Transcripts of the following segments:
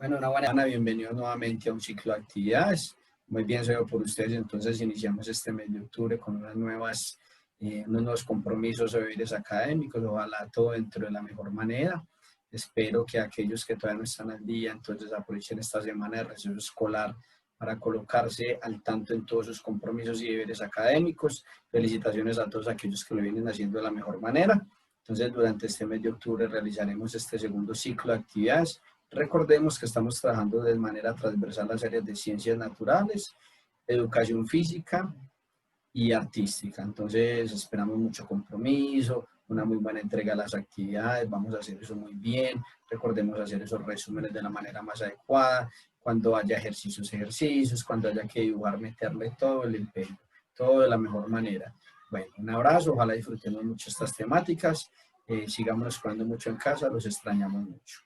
Bueno, una buena semana, bienvenidos nuevamente a un ciclo de actividades. Muy bien, soy por ustedes, entonces iniciamos este mes de octubre con unos nuevos compromisos o deberes académicos, ojalá todo dentro de la mejor manera. Espero que aquellos que todavía no están al día, entonces aprovechen esta semana de receso escolar para colocarse al tanto en todos sus compromisos y deberes académicos. Felicitaciones a todos aquellos que lo vienen haciendo de la mejor manera. Entonces, durante este mes de octubre realizaremos este segundo ciclo de actividades. Recordemos que estamos trabajando de manera transversal las áreas de ciencias naturales, educación física y artística. Entonces esperamos mucho compromiso, una muy buena entrega a las actividades, vamos a hacer eso muy bien. Recordemos hacer esos resúmenes de la manera más adecuada, cuando haya ejercicios, cuando haya que dibujar, meterle todo el empeño, todo de la mejor manera. Bueno, un abrazo, ojalá disfrutemos mucho estas temáticas, sigamos jugando mucho en casa, los extrañamos mucho.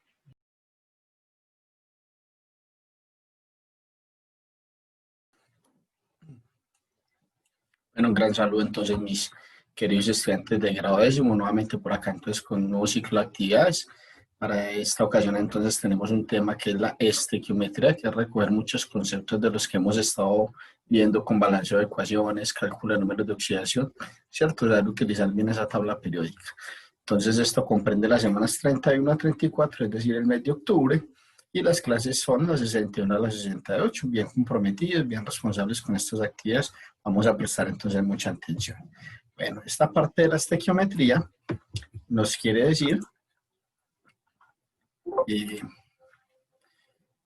Bueno, un gran saludo entonces mis queridos estudiantes de grado décimo, nuevamente por acá entonces con un nuevo ciclo de actividades. Para esta ocasión entonces tenemos un tema que es la estequiometría, que es recoger muchos conceptos de los que hemos estado viendo con balanceo de ecuaciones, cálculo de números de oxidación, ¿cierto? Saber utilizar bien esa tabla periódica. Entonces esto comprende las semanas 31 a 34, es decir, el mes de octubre, y las clases son las 61 a las 68, bien comprometidos, bien responsables con estas actividades. Vamos a prestar entonces mucha atención. Bueno, esta parte de la estequiometría nos quiere decir,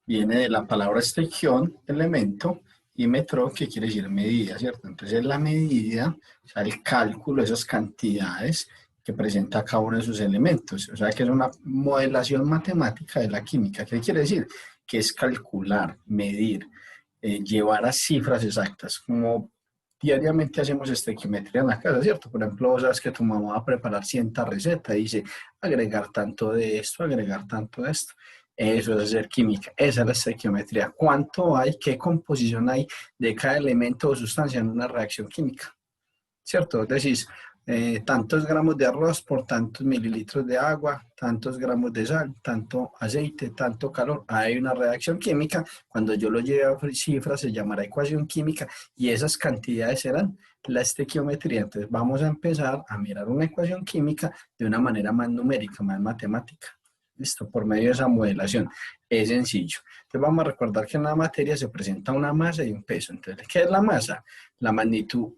viene de la palabra estequión, elemento, y metro, que quiere decir medida, ¿cierto? Entonces la medida, o sea, el cálculo de esas cantidades que presenta cada uno de sus elementos. O sea, que es una modelación matemática de la química. ¿Qué quiere decir? Que es calcular, medir, llevar a cifras exactas, como diariamente hacemos estequiometría en la casa, ¿cierto? Por ejemplo, vos sabes que tu mamá va a preparar cierta receta y dice agregar tanto de esto, agregar tanto de esto. Eso es hacer química, esa es la estequiometría. ¿Cuánto hay, qué composición hay de cada elemento o sustancia en una reacción química? ¿Cierto? Decís, tantos gramos de arroz por tantos mililitros de agua, tantos gramos de sal, tanto aceite, tanto calor. Hay una reacción química. Cuando yo lo lleve a cifras se llamará ecuación química y esas cantidades serán la estequiometría. Entonces vamos a empezar a mirar una ecuación química de una manera más numérica, más matemática. ¿Listo? Por medio de esa modelación. Es sencillo. Entonces vamos a recordar que en la materia se presenta una masa y un peso. Entonces, ¿qué es la masa? La magnitud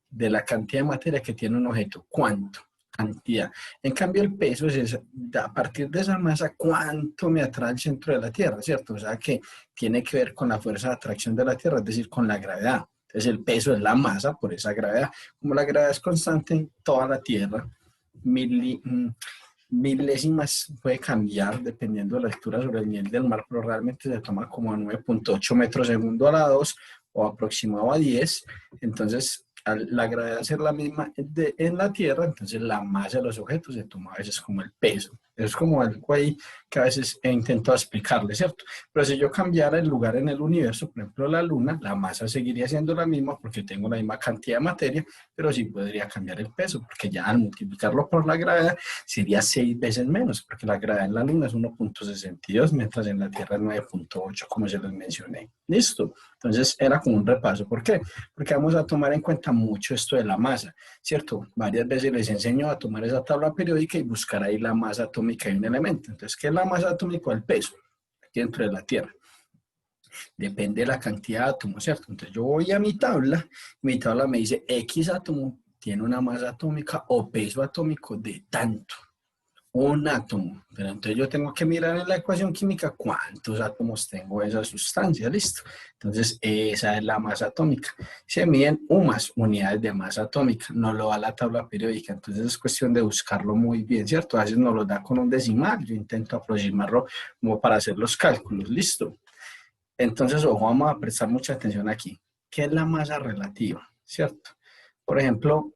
de la cantidad de materia que tiene un objeto. ¿Cuánto? Cantidad. En cambio, el peso es a partir de esa masa, ¿cuánto me atrae el centro de la Tierra? ¿Cierto? O sea que tiene que ver con la fuerza de atracción de la Tierra, es decir, con la gravedad. Entonces, el peso es la masa por esa gravedad. Como la gravedad es constante en toda la Tierra, milésimas puede cambiar dependiendo de la altura sobre el nivel del mar, pero realmente se toma como 9.8 metros segundo a la 2 o aproximado a 10. Entonces, la gravedad ser la misma en la Tierra, entonces la masa de los objetos se toma a veces como el peso. Es como algo ahí que a veces he intentado explicarle, ¿cierto? Pero si yo cambiara el lugar en el universo, por ejemplo la Luna, la masa seguiría siendo la misma porque tengo la misma cantidad de materia, pero sí podría cambiar el peso, porque ya al multiplicarlo por la gravedad sería 6 veces menos, porque la gravedad en la Luna es 1.62, mientras en la Tierra es 9.8, como se les mencioné. Listo. Entonces era como un repaso. ¿Por qué? Porque vamos a tomar en cuenta mucho esto de la masa, ¿cierto? Varias veces les enseño a tomar esa tabla periódica y buscar ahí la masa atómica de un elemento. Entonces, ¿qué es la masa atómica? El peso aquí dentro de la Tierra. Depende de la cantidad de átomos, ¿cierto? Entonces yo voy a mi tabla me dice X átomo tiene una masa atómica o peso atómico de tanto. Un átomo, pero entonces yo tengo que mirar en la ecuación química cuántos átomos tengo de esa sustancia, listo. Entonces esa es la masa atómica. Se miden UMAS, unidades de masa atómica, no lo da la tabla periódica, entonces es cuestión de buscarlo muy bien, ¿cierto? A veces nos lo da con un decimal, yo intento aproximarlo como para hacer los cálculos, listo. Entonces, ojo, vamos a prestar mucha atención aquí. ¿Qué es la masa relativa? ¿Cierto? Por ejemplo,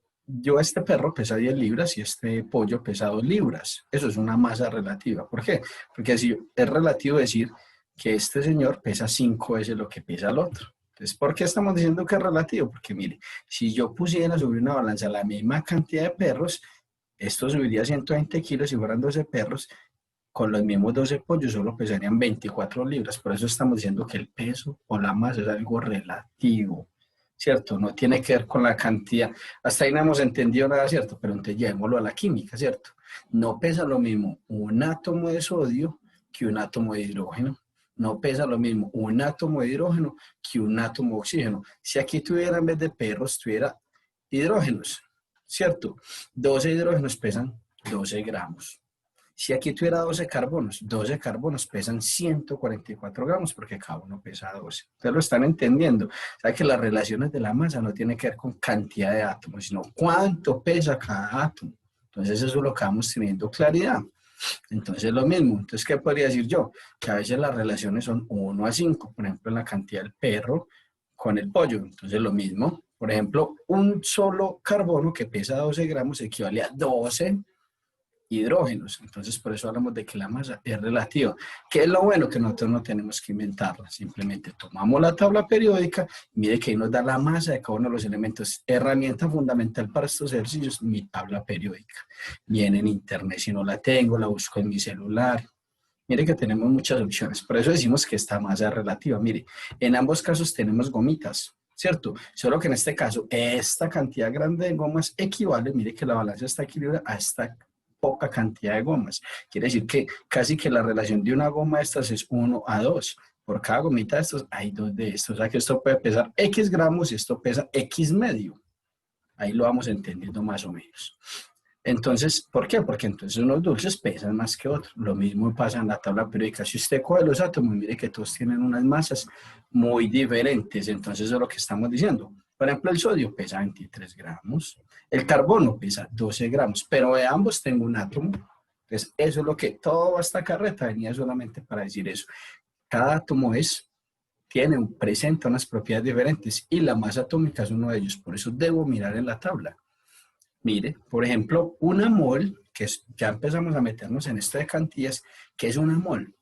este perro pesa 10 libras y este pollo pesa 2 libras. Eso es una masa relativa. ¿Por qué? Porque así es relativo decir que este señor pesa 5 veces lo que pesa el otro. Entonces, ¿por qué estamos diciendo que es relativo? Porque mire, si yo pusiera sobre una balanza la misma cantidad de perros, esto subiría 120 kilos si fueran 12 perros, con los mismos 12 pollos solo pesarían 24 libras. Por eso estamos diciendo que el peso o la masa es algo relativo, ¿cierto? No tiene que ver con la cantidad. Hasta ahí no hemos entendido nada, ¿cierto? Pero entonces llevémoslo a la química, ¿cierto? No pesa lo mismo un átomo de sodio que un átomo de hidrógeno. No pesa lo mismo un átomo de hidrógeno que un átomo de oxígeno. Si aquí tuviera, en vez de perros, tuviera hidrógenos, ¿cierto? 12 hidrógenos pesan 12 gramos. Si aquí tuviera 12 carbonos pesan 144 gramos porque cada uno pesa 12. Ustedes lo están entendiendo. O sea que las relaciones de la masa no tienen que ver con cantidad de átomos, sino cuánto pesa cada átomo. Entonces eso es lo que vamos teniendo claridad. Entonces lo mismo. Entonces, ¿qué podría decir yo? Que a veces las relaciones son 1 a 5, por ejemplo, en la cantidad del perro con el pollo. Entonces lo mismo. Por ejemplo, un solo carbono que pesa 12 gramos equivale a 12 hidrógenos. Entonces, por eso hablamos de que la masa es relativa. ¿Qué es lo bueno? Que nosotros no tenemos que inventarla. Simplemente tomamos la tabla periódica, mire que ahí nos da la masa de cada uno de los elementos. Herramienta fundamental para estos ejercicios, mi tabla periódica. Viene en internet, si no la tengo, la busco en mi celular. Mire que tenemos muchas opciones. Por eso decimos que esta masa es relativa. Mire, en ambos casos tenemos gomitas, ¿cierto? Solo que en este caso, esta cantidad grande de gomas equivale, mire que la balanza está equilibrada a esta poca cantidad de gomas. Quiere decir que casi que la relación de una goma de estas es 1 a 2. Por cada gomita de estos hay 2 de estos. O sea que esto puede pesar X gramos y esto pesa X medio. Ahí lo vamos entendiendo más o menos. Entonces, ¿por qué? Porque entonces unos dulces pesan más que otros. Lo mismo pasa en la tabla periódica. Si usted coge los átomos, mire que todos tienen unas masas muy diferentes. Entonces, eso es lo que estamos diciendo. Por ejemplo, el sodio pesa 23 gramos. El carbono pesa 12 gramos. Pero de ambos tengo un átomo. Entonces, eso es lo que toda esta carreta venía solamente para decir eso. Cada átomo presenta unas propiedades diferentes y la masa atómica es uno de ellos. Por eso debo mirar en la tabla. Mire, por ejemplo, una mol, ya empezamos a meternos en esto de cantidades, ¿qué es una mol?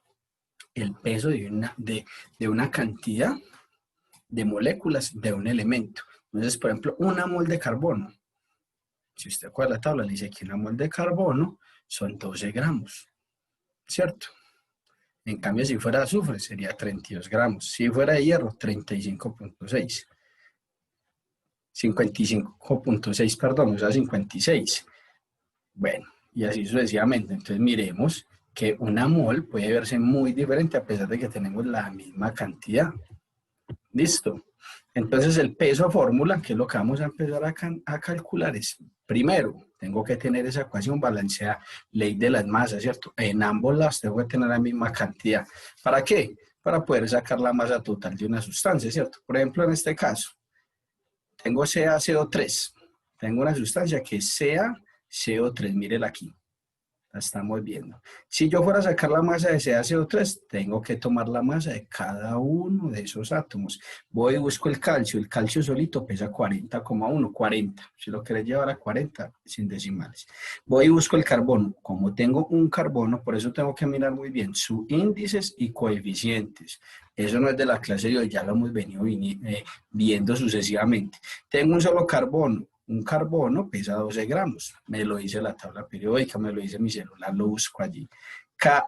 El peso de una cantidad de moléculas de un elemento. Entonces, por ejemplo, una mol de carbono. Si usted acuerda la tabla, le dice que una mol de carbono son 12 gramos, ¿cierto? En cambio, si fuera de azufre, sería 32 gramos. Si fuera de hierro, 35.6. 55.6, perdón, o sea, 56. Bueno, y así sucesivamente. Entonces miremos que una mol puede verse muy diferente a pesar de que tenemos la misma cantidad. Listo. Entonces el peso fórmula, que es lo que vamos a empezar a calcular, es primero, tengo que tener esa ecuación balanceada, ley de las masas, ¿cierto? En ambos lados tengo que tener la misma cantidad. ¿Para qué? Para poder sacar la masa total de una sustancia, ¿cierto? Por ejemplo, en este caso, tengo CaCO3. Tengo una sustancia que es CaCO3, mírela aquí. La estamos viendo. Si yo fuera a sacar la masa de CaCO3, tengo que tomar la masa de cada uno de esos átomos. Voy y busco el calcio solito pesa 40,1, 40. Si lo querés llevar a 40, sin decimales. Voy y busco el carbono. Como tengo un carbono, por eso tengo que mirar muy bien sus índices y coeficientes. Eso no es de la clase de hoy, ya lo hemos venido viendo sucesivamente. Tengo un solo carbono. Un carbono pesa 12 gramos, me lo dice la tabla periódica, me lo dice mi celular, lo busco allí.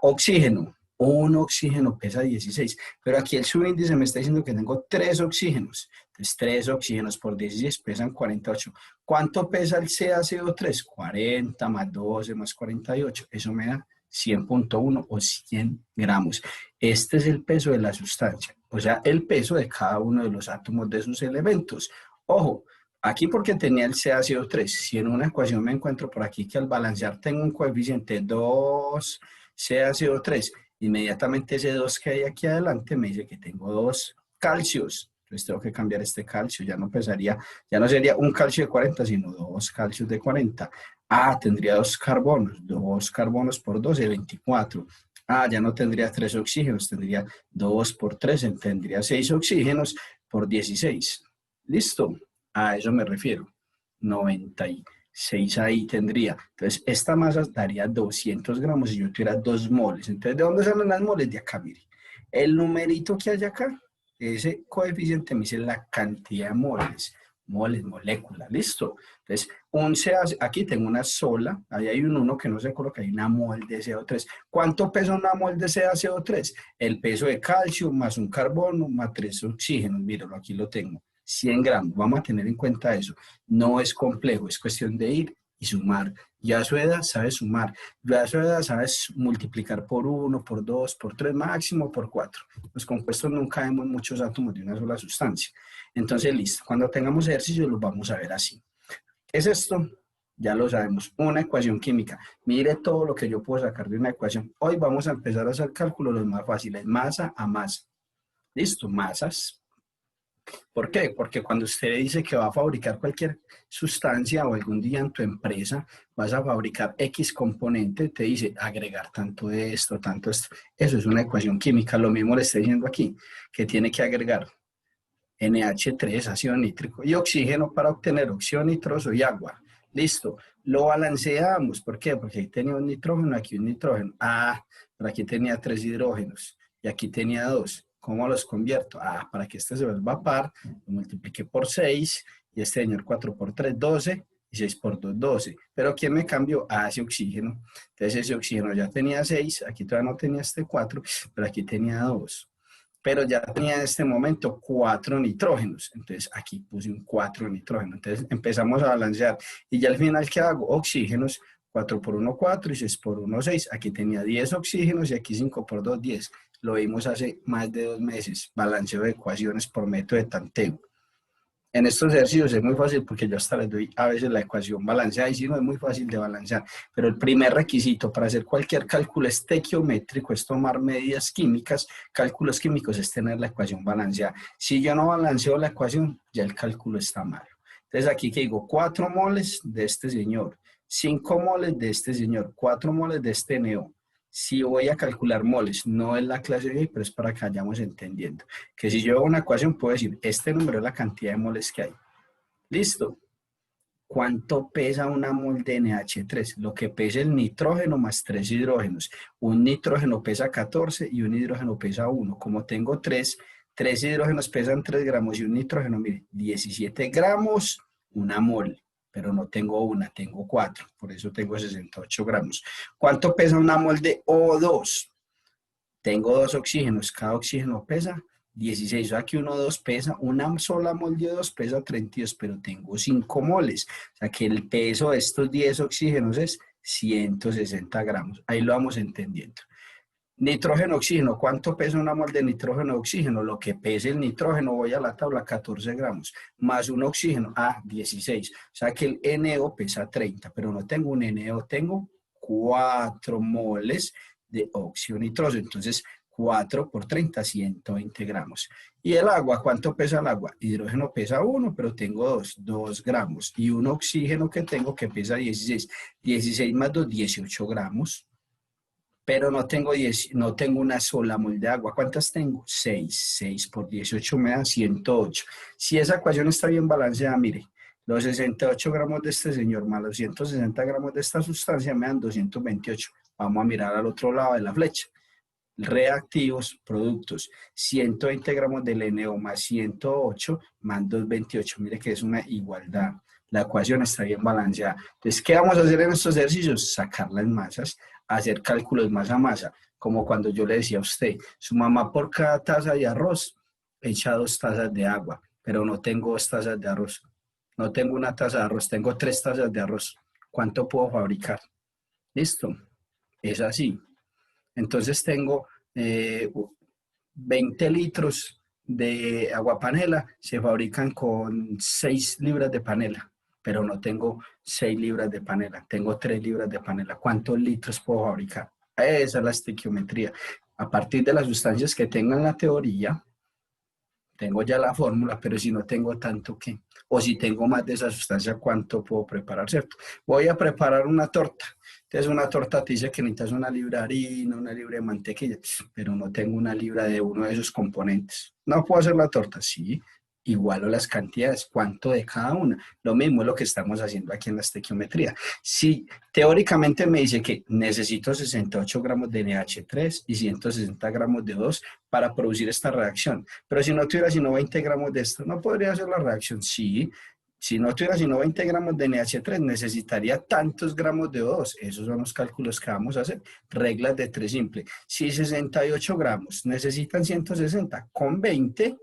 Oxígeno, un oxígeno pesa 16, pero aquí el subíndice me está diciendo que tengo 3 oxígenos, entonces 3 oxígenos por 16 pesan 48. ¿Cuánto pesa el CaCO3? 40 más 12 más 48, eso me da 100.1 o 100 gramos. Este es el peso de la sustancia, o sea, el peso de cada uno de los átomos de sus elementos. Ojo, aquí porque tenía el CaCO3, si en una ecuación me encuentro por aquí que al balancear tengo un coeficiente 2 CaCO3, inmediatamente ese 2 que hay aquí adelante me dice que tengo 2 calcios. Entonces tengo que cambiar este calcio, ya no sería un calcio de 40, sino 2 calcios de 40. Ah, tendría 2 carbonos por 12, 24. Ah, ya no tendría 3 oxígenos, tendría 2 por 3, tendría 6 oxígenos por 16. ¿Listo? A eso me refiero. 96 ahí tendría. Entonces, esta masa daría 200 gramos si yo tuviera 2 moles. Entonces, ¿de dónde salen las moles? De acá, mire. El numerito que hay acá, ese coeficiente me dice la cantidad de moles. moles, moléculas, listo. Entonces, un CA, aquí tengo una sola, ahí hay un 1 que no se coloca, hay una mol de CO3. ¿Cuánto pesa una mol de CaCO3? El peso de calcio más un carbono más 3 oxígenos, míralo, aquí lo tengo, 100 gramos, vamos a tener en cuenta eso. No es complejo, es cuestión de ir y sumar. Ya a su edad sabes sumar, ya a su edad sabes multiplicar por 1, por 2, por 3, máximo por 4. Los compuestos nunca vemos muchos átomos de una sola sustancia. Entonces, listo, cuando tengamos ejercicios los vamos a ver así. ¿Qué es esto? Ya lo sabemos, una ecuación química. Mire todo lo que yo puedo sacar de una ecuación. Hoy vamos a empezar a hacer cálculos los más fáciles, masa a masa. Listo, masas. ¿Por qué? Porque cuando usted dice que va a fabricar cualquier sustancia o algún día en tu empresa vas a fabricar X componente, te dice agregar tanto de esto, tanto esto. Eso es una ecuación química. Lo mismo le estoy diciendo aquí, que tiene que agregar NH3, ácido nítrico, y oxígeno para obtener óxido nitroso y agua. Listo. Lo balanceamos. ¿Por qué? Porque aquí tenía un nitrógeno, aquí un nitrógeno. Ah, pero aquí tenía 3 hidrógenos y aquí tenía 2. ¿Cómo los convierto? Ah, para que este se vuelva a par, lo multipliqué por 6 y este señor 4 por 3, 12 y 6 por 2, 12. Pero ¿quién me cambió? Ah, ese oxígeno. Entonces ese oxígeno ya tenía 6, aquí todavía no tenía este 4, pero aquí tenía 2. Pero ya tenía en este momento 4 nitrógenos. Entonces aquí puse un 4 nitrógeno. Entonces empezamos a balancear. Y ya al final, ¿qué hago? Oxígenos, 4 por 1, 4 y 6 por 1, 6. Aquí tenía 10 oxígenos y aquí 5 por 2, 10. Lo vimos hace más de 2 meses. Balanceo de ecuaciones por método de tanteo. En estos ejercicios es muy fácil porque yo hasta les doy a veces la ecuación balanceada y si no es muy fácil de balancear. Pero el primer requisito para hacer cualquier cálculo estequiométrico es tomar medidas químicas, cálculos químicos es tener la ecuación balanceada. Si yo no balanceo la ecuación, ya el cálculo está mal. Entonces aquí que digo 4 moles de este señor, 5 moles de este señor, 4 moles de este NO. Si voy a calcular moles, no es la clase de hoy, pero es para que vayamos entendiendo. Que si yo hago una ecuación, puedo decir, este número es la cantidad de moles que hay. ¿Listo? ¿Cuánto pesa una mol de NH3? Lo que pesa el nitrógeno más 3 hidrógenos. Un nitrógeno pesa 14 y un hidrógeno pesa 1. Como tengo 3 hidrógenos pesan 3 gramos y un nitrógeno, mire, 17 gramos, una mol. Pero no tengo una, tengo 4. Por eso tengo 68 gramos. ¿Cuánto pesa una mol de O2? Tengo 2 oxígenos. Cada oxígeno pesa 16. O sea que 1, 2 pesa, una sola mol de 2 pesa 32, pero tengo 5 moles. O sea que el peso de estos 10 oxígenos es 160 gramos. Ahí lo vamos entendiendo. Nitrógeno, oxígeno. ¿Cuánto pesa una mol de nitrógeno, oxígeno? Lo que pese el nitrógeno, voy a la tabla, 14 gramos. Más un oxígeno, 16. O sea que el NO pesa 30, pero no tengo un NO, tengo 4 moles de óxido nitroso. Entonces, 4 por 30, 120 gramos. ¿Y el agua? ¿Cuánto pesa el agua? Hidrógeno pesa 1, pero tengo 2 gramos. Y un oxígeno que tengo que pesa 16. 16 más 2, 18 gramos. Pero no tengo, no tengo una sola mol de agua. ¿Cuántas tengo? 6. 6 por 18 me da 108. Si esa ecuación está bien balanceada, mire, los 68 gramos de este señor más los 160 gramos de esta sustancia me dan 228. Vamos a mirar al otro lado de la flecha. Reactivos, productos, 120 gramos del NO más 108 más 228. Mire que es una igualdad. La ecuación está bien balanceada. Entonces, ¿qué vamos a hacer en estos ejercicios? Sacar las masas, hacer cálculos masa a masa. Como cuando yo le decía a usted, su mamá por cada taza de arroz echa 2 tazas de agua, pero no tengo 2 tazas de arroz. No tengo una taza de arroz, tengo 3 tazas de arroz. ¿Cuánto puedo fabricar? ¿Listo? Es así. Entonces tengo 20 litros de agua panela, se fabrican con 6 libras de panela, pero no tengo 6 libras de panela, tengo 3 libras de panela. ¿Cuántos litros puedo fabricar? Esa es la estequiometría. A partir de las sustancias que tengan la teoría, tengo ya la fórmula, pero si no tengo tanto, ¿qué? O si tengo más de esa sustancia, ¿cuánto puedo preparar, cierto? Voy a preparar una torta. Entonces, una torta te dice que necesitas una libra de harina, una libra de mantequilla, pero no tengo una libra de uno de esos componentes. ¿No puedo hacer la torta? Sí. Igualo las cantidades, ¿cuánto de cada una? Lo mismo es lo que estamos haciendo aquí en la estequiometría. Si teóricamente me dice que necesito 68 gramos de NH3 y 160 gramos de O2 para producir esta reacción, pero si no tuviera sino 20 gramos de esto, ¿no podría hacer la reacción? Sí, Si no tuviera sino 20 gramos de NH3, necesitaría tantos gramos de O2. Esos son los cálculos que vamos a hacer. Reglas de 3 simple. Si 68 gramos necesitan 160, con 20,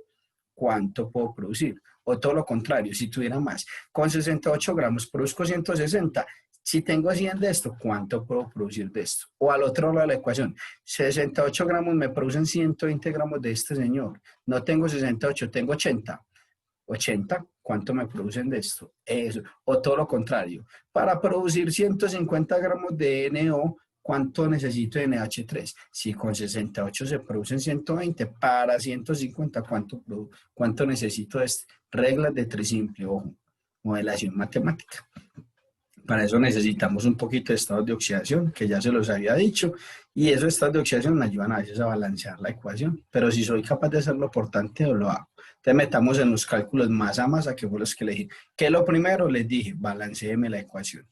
¿cuánto puedo producir? O todo lo contrario, si tuviera más. Con 68 gramos produzco 160. Si tengo 100 de esto, ¿cuánto puedo producir de esto? O al otro lado de la ecuación, 68 gramos me producen 120 gramos de este señor. No tengo 68, tengo 80. 80, ¿cuánto me producen de esto? Eso. O todo lo contrario. Para producir 150 gramos de NO, ¿cuánto necesito de NH3? Si con 68 se producen 120, para 150, ¿cuánto necesito de este? Reglas de 3 simple, ojo. Modelación matemática. Para eso necesitamos un poquito de estados de oxidación, que ya se los había dicho, y esos estados de oxidación me ayudan a veces a balancear la ecuación, pero si soy capaz de hacerlo por tanteo, lo hago. Entonces metamos en los cálculos masa a masa, que fue los que le dije. ¿Qué es lo primero? Les dije, balanceeme la ecuación.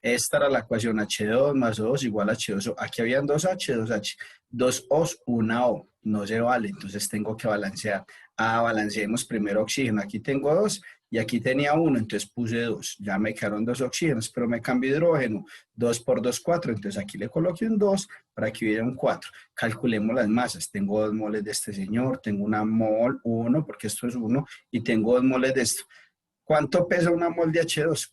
Esta era la ecuación H2 más O2 igual a H2O. Aquí habían 2H, 2H. 2 O's, 1 O. No se vale, entonces tengo que balancear. Balanceemos primero oxígeno. Aquí tengo 2 y aquí tenía 1, entonces puse 2. Ya me quedaron 2 oxígenos, pero me cambié hidrógeno. 2 por 2, 4. Entonces aquí le coloqué un 2 para que hubiera un 4. Calculemos las masas. Tengo 2 moles de este señor, tengo una mol, 1, porque esto es 1, y tengo 2 moles de esto. ¿Cuánto pesa una mol de H2?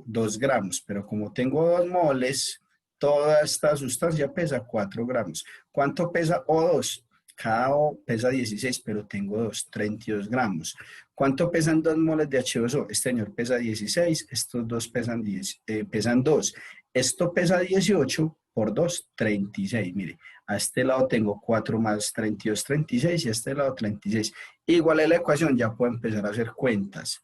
2 gramos, pero como tengo 2 moles, toda esta sustancia pesa 4 gramos. ¿Cuánto pesa O2? Cada O pesa 16, pero tengo 32 gramos. ¿Cuánto pesan 2 moles de H2O? Este señor pesa 16, estos dos pesan 2. Esto pesa 18 por 2, 36. Mire, a este lado tengo 4 más 32, 36 y a este lado 36. Igual es la ecuación, ya puedo empezar a hacer cuentas.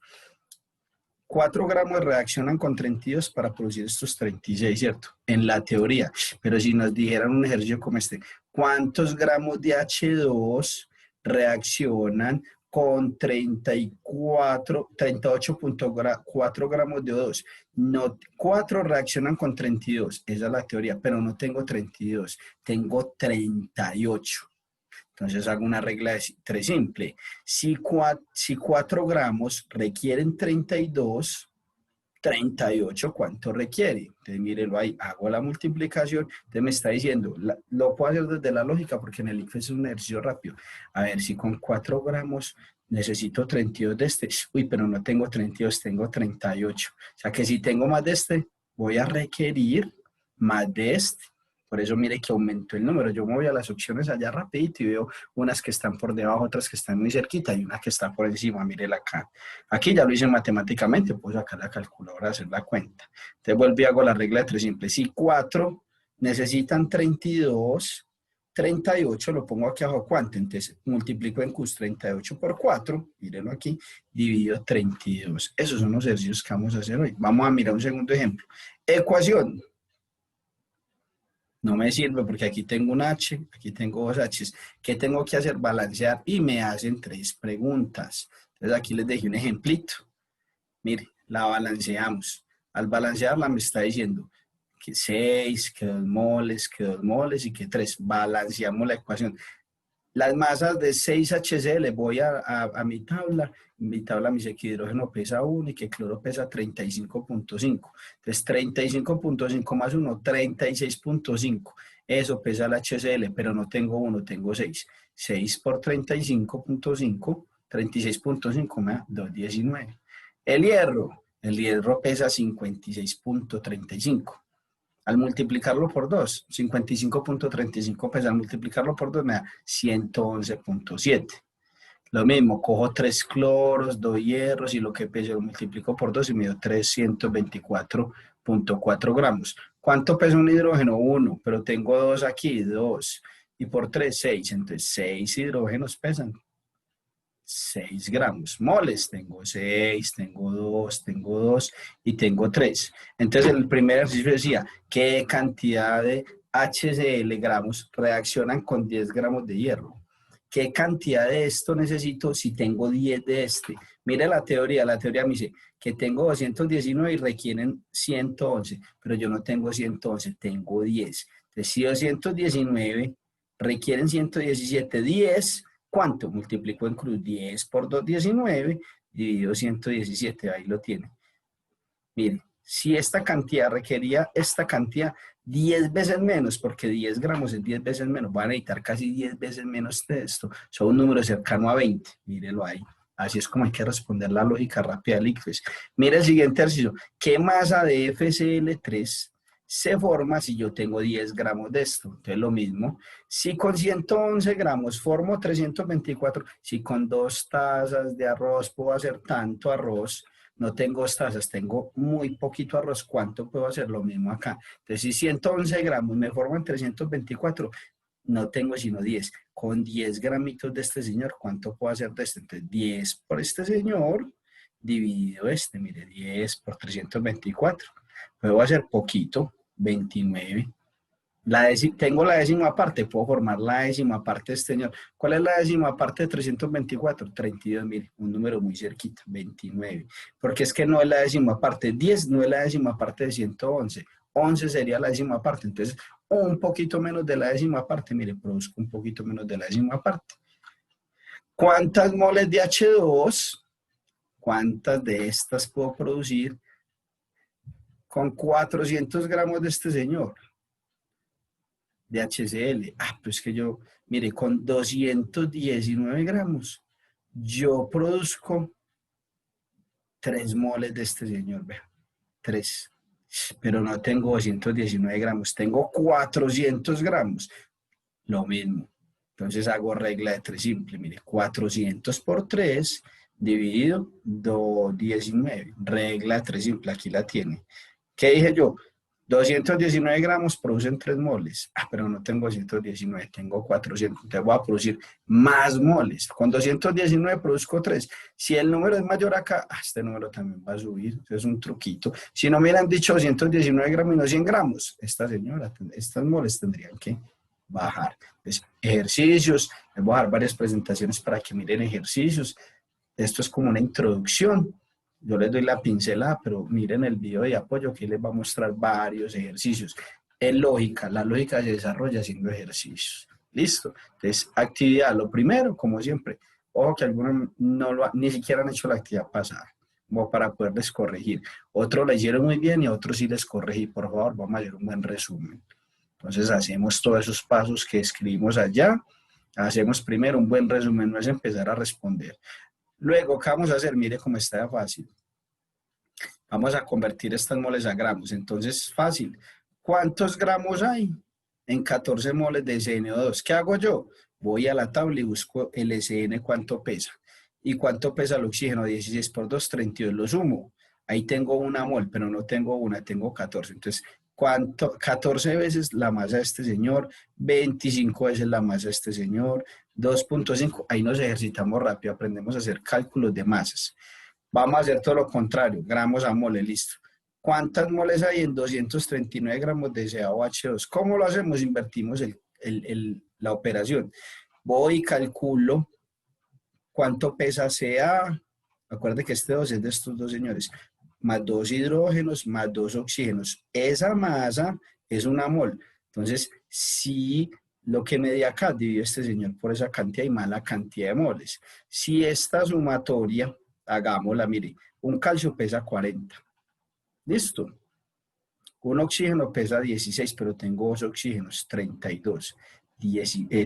4 gramos reaccionan con 32 para producir estos 36, ¿cierto? En la teoría. Pero si nos dijeran un ejercicio como este, ¿cuántos gramos de H2 reaccionan con 38.4 gramos de O2? No, 4 reaccionan con 32, esa es la teoría, pero no tengo 32, tengo 38. Entonces hago una regla de 3 simple. Si 4 gramos requieren 32, 38, ¿cuánto requiere? Entonces mírelo ahí, hago la multiplicación. Entonces me está diciendo, lo puedo hacer desde la lógica porque en el IFE es un ejercicio rápido. A ver, si con 4 gramos necesito 32 de este, uy, pero no tengo 32, tengo 38. O sea que si tengo más de este, voy a requerir más de este. Por eso mire que aumentó el número. Yo me voy a las opciones allá rapidito y veo unas que están por debajo, otras que están muy cerquita y una que está por encima. Mírela acá. Aquí ya lo hice matemáticamente, puedo sacar la calculadora, hacer la cuenta. Entonces vuelvo y hago la regla de 3 simple. Si 4 necesitan 32, 38 lo pongo aquí abajo. ¿Cuánto? Entonces multiplico en Q 38 por 4, mírenlo aquí, dividido 32. Esos son los ejercicios que vamos a hacer hoy. Vamos a mirar un segundo ejemplo. Ecuación. No me sirve porque aquí tengo un H, aquí tengo 2 H's. ¿Qué tengo que hacer? Balancear y me hacen 3 preguntas. Entonces aquí les dejé un ejemplito. Mire, la balanceamos. Al balancearla me está diciendo que 6, que 2 moles, que 2 moles y que 3. Balanceamos la ecuación. Las masas de 6HCl, voy a mi tabla. En mi tabla me dice que hidrógeno pesa 1 y que cloro pesa 35.5. Entonces 35.5 más 1, 36.5. Eso pesa el HCl, pero no tengo 1, tengo 6. 6 por 35.5, 36.5 me da 219. El hierro pesa 56.35. Al multiplicarlo por 2, 55.35 pesa, al multiplicarlo por 2 me da 111.7. Lo mismo, cojo 3 cloros, 2 hierros y lo que pesa lo multiplico por 2 y me dio 324.4 gramos. ¿Cuánto pesa un hidrógeno? 1, pero tengo 2 aquí, 2. Y por 3, 6. Entonces 6 hidrógenos pesan 6 gramos. Moles, tengo 6, tengo 2 y tengo 3. Entonces el primer ejercicio decía, ¿qué cantidad de HCl gramos reaccionan con 10 gramos de hierro? ¿Qué cantidad de esto necesito si tengo 10 de este? Mire la teoría me dice que tengo 219 y requieren 111, pero yo no tengo 111, tengo 10. Entonces si 219 requieren 117, 10, ¿cuánto? Multiplico en cruz 10 por 2, 19, dividido 117, ahí lo tiene. Mire, si esta cantidad requería esta cantidad 10 veces menos, porque 10 gramos es 10 veces menos, van a necesitar casi 10 veces menos de esto, son un número cercano a 20, mírelo ahí. Así es como hay que responder la lógica rápida del ICFES. Mira el siguiente ejercicio. ¿Qué masa de FCl3 se forma si yo tengo 10 gramos de esto? Entonces lo mismo. Si con 111 gramos formo 324, si con 2 tazas de arroz puedo hacer tanto arroz, no tengo 2 tazas, tengo muy poquito arroz, ¿cuánto puedo hacer? Lo mismo acá. Entonces, si 111 gramos me forman 324, no tengo sino 10. Con 10 gramitos de este señor, ¿cuánto puedo hacer de este? Entonces, 10 por este señor, dividido este, mire, 10 por 324. Puedo hacer poquito, 29. Tengo la décima parte, puedo formar la décima parte de este señor. ¿Cuál es la décima parte de 324? 32, mire, un número muy cerquita, 29. Porque es que no es la décima parte, 10 no es la décima parte de 111. 11 sería la décima parte, entonces un poquito menos de la décima parte, mire, produzco un poquito menos de la décima parte. ¿Cuántas moles de H2? ¿Cuántas de estas puedo producir con 400 gramos de este señor? De HCl. Pues que yo, mire, con 219 gramos, yo produzco 3 moles de este señor, vea, 3. Pero no tengo 219 gramos, tengo 400 gramos. Lo mismo. Entonces hago regla de 3 simple, mire, 400 por 3 dividido 19. Regla de 3 simple, aquí la tiene. ¿Qué dije yo? 219 gramos producen 3 moles. Pero no tengo 219, tengo 400. Entonces voy a producir más moles. Con 219 produzco 3. Si el número es mayor acá, este número también va a subir. Eso es un truquito. Si no me hubieran dicho 219 gramos y no 100 gramos, esta señora, estas moles tendrían que bajar. Entonces, ejercicios. Les voy a dar varias presentaciones para que miren ejercicios. Esto es como una introducción. Yo les doy la pincelada, pero miren el video de apoyo que les va a mostrar varios ejercicios. Es lógica, la lógica se desarrolla haciendo ejercicios. Listo. Entonces, actividad, lo primero, como siempre. Ojo que algunos ni siquiera han hecho la actividad pasada, como para poderles corregir. Otros la hicieron muy bien y a otros sí les corregí. Por favor, vamos a hacer un buen resumen. Entonces, hacemos todos esos pasos que escribimos allá. Hacemos primero un buen resumen, no es empezar a responder. Luego, ¿qué vamos a hacer? Mire cómo está fácil. Vamos a convertir estas moles a gramos. Entonces, fácil. ¿Cuántos gramos hay? En 14 moles de SN2. ¿Qué hago yo? Voy a la tabla y busco el SN cuánto pesa. ¿Y cuánto pesa el oxígeno? 16 por 2, 32. Lo sumo. Ahí tengo una mol, pero no tengo una, tengo 14. Entonces, ¿cuánto? 14 veces la masa de este señor, 25 veces la masa de este señor, 2.5. Ahí nos ejercitamos rápido, aprendemos a hacer cálculos de masas. Vamos a hacer todo lo contrario, gramos a mole, listo. ¿Cuántas moles hay en 239 gramos de CaOH2? ¿Cómo lo hacemos? Invertimos la operación. Voy y calculo cuánto pesa Ca. Acuérdense que este 2 es de estos dos señores. Más 2 hidrógenos, más 2 oxígenos. Esa masa es una mol. Entonces, si lo que me di acá, divido este señor por esa cantidad y más la cantidad de moles. Si esta sumatoria, hagámosla, mire, un calcio pesa 40. ¿Listo? Un oxígeno pesa 16, pero tengo 2 oxígenos, 32.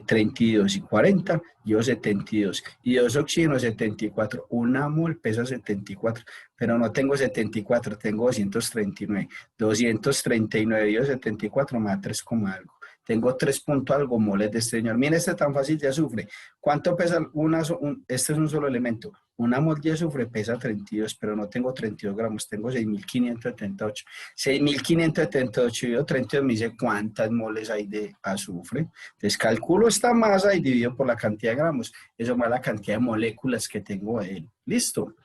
32 y 40, yo 72. Y 2 oxígenos, 74. Una mol pesa 74, pero no tengo 74, tengo 239. 239 y 74 me da 3, algo. Tengo 3 punto algo moles de este señor. Miren este tan fácil de azufre. ¿Cuánto pesa este es un solo elemento? Una mol de azufre pesa 32, pero no tengo 32 gramos, tengo 6.578. 6.578 dividido 32 me dice cuántas moles hay de azufre. Entonces calculo esta masa y divido por la cantidad de gramos. Eso más la cantidad de moléculas que tengo de él. ¿Listo?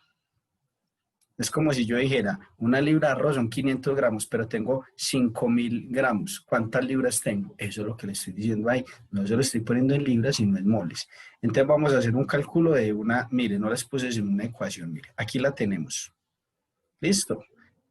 Es como si yo dijera, una libra de arroz son 500 gramos, pero tengo 5.000 gramos. ¿Cuántas libras tengo? Eso es lo que le estoy diciendo ahí. No se lo estoy poniendo en libras, sino en moles. Entonces vamos a hacer un cálculo de una, mire, no les puse en una ecuación, mire, aquí la tenemos. ¿Listo?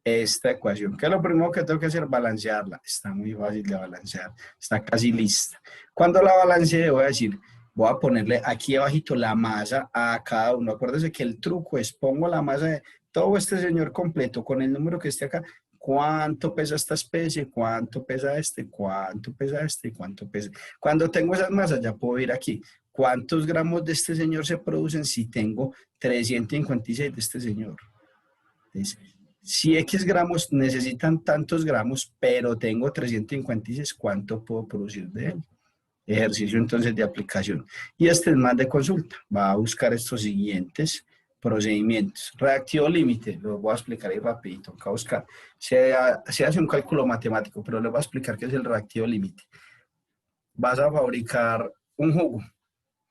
Esta ecuación, que es lo primero que tengo que hacer, balancearla. Está muy fácil de balancear, está casi lista. Cuando la balancee, voy a decir Voy a ponerle aquí abajito la masa a cada uno. Acuérdense que el truco es pongo la masa de todo este señor completo con el número que esté acá. ¿Cuánto pesa esta especie? ¿Cuánto pesa este? ¿Cuánto pesa este? ¿Cuánto pesa? Cuando tengo esas masas ya puedo ir aquí. ¿Cuántos gramos de este señor se producen si tengo 356 de este señor? Entonces, si X gramos necesitan tantos gramos, pero tengo 356, ¿cuánto puedo producir de él? Ejercicio entonces de aplicación. Y este es más de consulta. Va a buscar estos siguientes procedimientos. Reactivo límite, lo voy a explicar ahí rapidito. Acá buscar. Se hace un cálculo matemático, pero les voy a explicar qué es el reactivo límite. Vas a fabricar un jugo.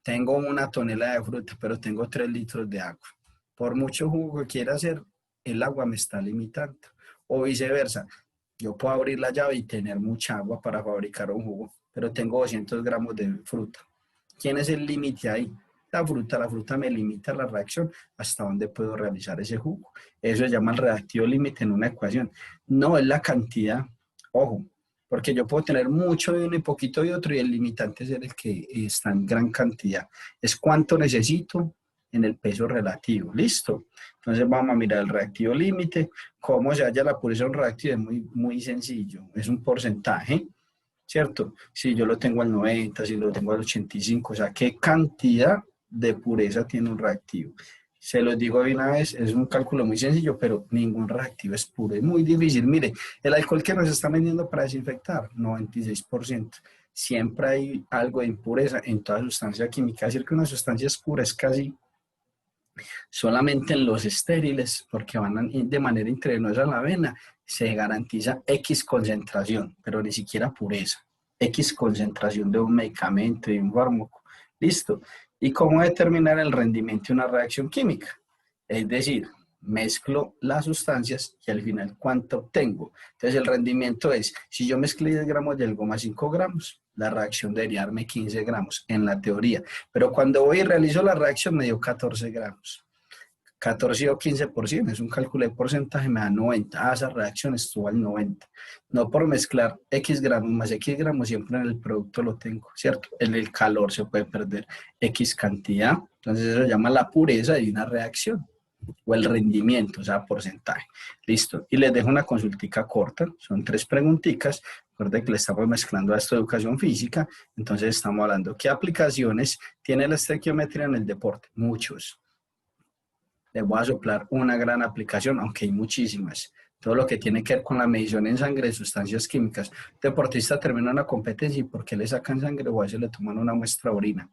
Tengo 1 tonelada de fruta, pero tengo 3 litros de agua. Por mucho jugo que quiera hacer, el agua me está limitando. O viceversa, yo puedo abrir la llave y tener mucha agua para fabricar un jugo, pero tengo 200 gramos de fruta. ¿Quién es el límite ahí? La fruta me limita la reacción hasta dónde puedo realizar ese jugo. Eso se llama el reactivo límite en una ecuación. No es la cantidad, ojo, porque yo puedo tener mucho de uno y poquito de otro y el limitante es el que está en gran cantidad. Es cuánto necesito en el peso relativo. ¿Listo? Entonces vamos a mirar el reactivo límite. ¿Cómo se halla la pureza de un reactivo? Es muy sencillo. Es un porcentaje, ¿cierto? Si yo lo tengo al 90, si lo tengo al 85, o sea, ¿qué cantidad de pureza tiene un reactivo? Se los digo de una vez, es un cálculo muy sencillo, pero ningún reactivo es puro. Es muy difícil. Mire, el alcohol que nos está vendiendo para desinfectar, 96%. Siempre hay algo de impureza en toda sustancia química. Es decir, que una sustancia es pura es casi solamente en los estériles, porque van de manera intravenosa a la vena, se garantiza X concentración, pero ni siquiera pureza. X concentración de un medicamento, de un fármaco. Listo. ¿Y cómo determinar el rendimiento de una reacción química? Es decir, mezclo las sustancias y al final cuánto obtengo. Entonces el rendimiento es, si yo mezclé 10 gramos de algo más 5 gramos, la reacción debería darme 15 gramos en la teoría. Pero cuando voy y realizo la reacción me dio 14 gramos. 14 o 15%, es un cálculo de porcentaje, me da 90. Ah, esa reacción estuvo al 90. No por mezclar X gramos más X gramos, siempre en el producto lo tengo, ¿cierto? En el calor se puede perder X cantidad. Entonces eso se llama la pureza de una reacción o el rendimiento, o sea, porcentaje. Listo. Y les dejo una consultica corta, son 3 preguntitas. Recuerden que le estamos mezclando a esto de educación física, entonces estamos hablando qué aplicaciones tiene la estequiometría en el deporte. Muchos. Les voy a soplar una gran aplicación, aunque hay muchísimas. Todo lo que tiene que ver con la medición en sangre de sustancias químicas. El deportista termina una competencia y ¿por qué le sacan sangre o a veces le toman una muestra de orina?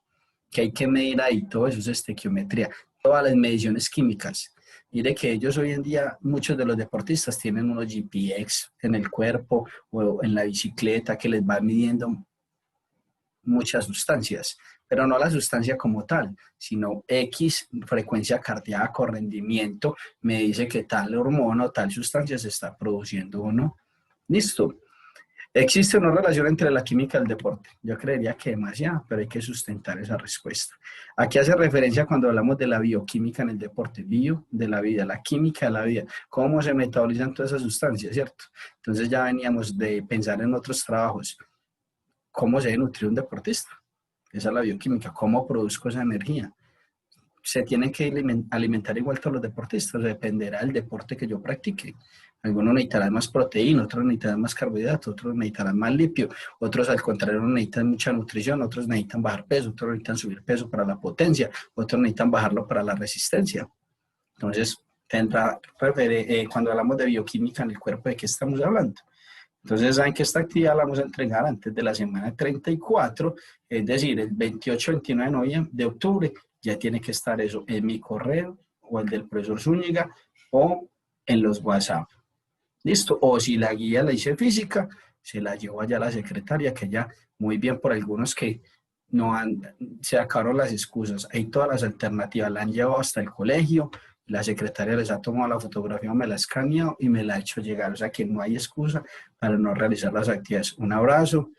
Que hay que medir ahí, todo eso es estequiometría. Todas las mediciones químicas. Mire que ellos hoy en día, muchos de los deportistas tienen unos GPX en el cuerpo o en la bicicleta que les va midiendo muchas sustancias, pero no la sustancia como tal, sino X, frecuencia cardíaca o rendimiento, me dice que tal hormona o tal sustancia se está produciendo o no. Listo. ¿Existe una relación entre la química y el deporte? Yo creería que demasiado, pero hay que sustentar esa respuesta. Aquí hace referencia cuando hablamos de la bioquímica en el deporte, bio de la vida, la química de la vida, cómo se metabolizan todas esas sustancias, ¿cierto? Entonces ya veníamos de pensar en otros trabajos, cómo se debe nutrir un deportista. Esa es la bioquímica, cómo produzco esa energía. Se tienen que alimentar igual todos los deportistas, dependerá del deporte que yo practique. Algunos necesitarán más proteína, otros necesitarán más carbohidratos, otros necesitarán más litio, otros al contrario necesitan mucha nutrición, otros necesitan bajar peso, otros necesitan subir peso para la potencia, otros necesitan bajarlo para la resistencia. Entonces, cuando hablamos de bioquímica en el cuerpo, ¿de qué estamos hablando? Entonces, saben que esta actividad la vamos a entregar antes de la semana 34, es decir, el 28-29 de octubre, ya tiene que estar eso en mi correo o el del profesor Zúñiga o en los WhatsApp. ¿Listo? O si la guía la hice física, se la llevo allá a la secretaria, que ya muy bien por algunos que no se acabaron las excusas. Hay todas las alternativas, la han llevado hasta el colegio, la secretaria les ha tomado la fotografía, me la ha escaneado y me la ha hecho llegar. O sea que no hay excusa para no realizar las actividades. Un abrazo.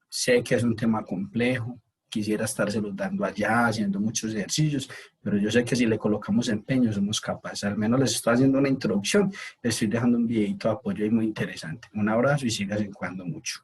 Sé que es un tema complejo. Quisiera estárselo dando allá, haciendo muchos ejercicios, pero yo sé que si le colocamos empeño somos capaces. Al menos les estoy haciendo una introducción, les estoy dejando un videito de apoyo y muy interesante. Un abrazo y sigan jugando mucho.